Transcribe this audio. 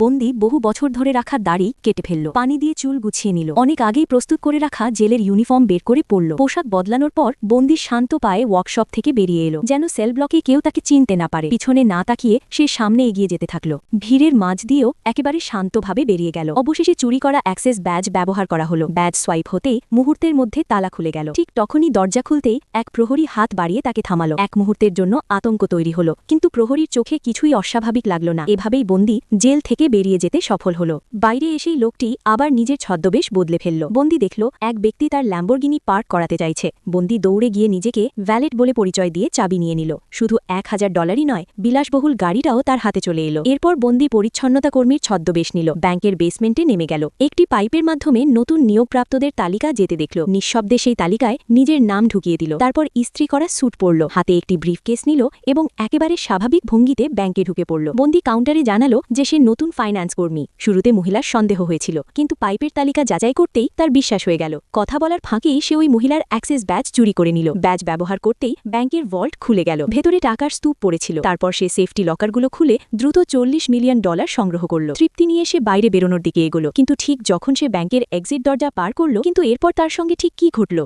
বন্দি বহু বছর ধরে রাখা দাড়ি কেটে ফেলল, পানি দিয়ে চুল গুছিয়ে নিল, অনেক আগেই প্রস্তুত করে রাখা জেলের ইউনিফর্ম বের করে পড়ল। পোশাক বদলানোর পর বন্দি শান্ত পায়ে ওয়ার্কশপ থেকে বেরিয়ে এলো, যেন সেল ব্লকে কেউ তাকে চিনতে না পারে। পিছনে না তাকিয়ে সে সামনে এগিয়ে যেতে থাকল, ভিড়ের মাঝ দিয়েও একেবারে শান্তভাবে বেরিয়ে গেল। অবশেষে চুরি করা অ্যাক্সেস ব্যাজ ব্যবহার করা হলো। ব্যাজ সোয়াইপ হতেই মুহূর্তের মধ্যে তালা খুলে গেল। ঠিক তখনই দরজা খুলতেই এক প্রহরী হাত বাড়িয়ে তাকে থামালো। এক মুহূর্তের জন্য আতঙ্ক তৈরি হলো, কিন্তু প্রহরীর চোখে কিছুই অস্বাভাবিক লাগলো না। এভাবেই বন্দি জেল থেকে বেরিয়ে যেতে সফল হলো। বাইরে এসেই লোকটি আবার নিজের ছদ্মবেশ বদলে ফেলল। বন্দি দেখল এক ব্যক্তি তার ল্যাম্বরগিনি পার্ক করাতে চাইছে। বন্দি দৌড়ে গিয়ে নিজেকে ভ্যালেট বলে পরিচয় দিয়ে চাবি নিয়ে নিল। শুধু $1000 নয়, বিলাসবহুল গাড়িটাও তার হাতে চলে এলো। এরপর বন্দি পরিচ্ছন্নতা কর্মীর ছদ্মবেশ নিল, ব্যাংকের বেসমেন্টে নেমে গেল। একটি পাইপের মাধ্যমে নতুন নিয়োগপ্রাপ্তদের তালিকা যেতে দেখল। নিঃশব্দে সেই তালিকায় নিজের নাম ঢুকিয়ে দিল। তারপর ইস্ত্রি করা স্যুট পরল, হাতে একটি ব্রিফকেস নিল এবং একেবারে স্বাভাবিক ভঙ্গিতে ব্যাংকে ঢুকে পড়ল। বন্দি কাউন্টারে জানালো যে সে নতুন ফাইন্যান্স কর্মী। শুরুতে মহিলার সন্দেহ হয়েছিল, কিন্তু পাইপের তালিকা যাচাই করতেই তার বিশ্বাস হয়ে গেল। কথা বলার ফাঁকেই সে ওই মহিলার অ্যাক্সেস ব্যাজ চুরি করে নিল। ব্যাজ ব্যবহার করতেই ব্যাংকের ভল্ট খুলে গেল, ভেতরে টাকার স্তূপ পড়েছিল। তারপর সে সেফটি লকারগুলো খুলে দ্রুত $40 মিলিয়ন সংগ্রহ করল। তৃপ্তি নিয়ে সে বাইরে বেরোনোর দিকে এগোলো, কিন্তু ঠিক যখন সে ব্যাংকের এক্সিট দরজা পার করল, কিন্তু এরপর তার সঙ্গে ঠিক কি ঘটল।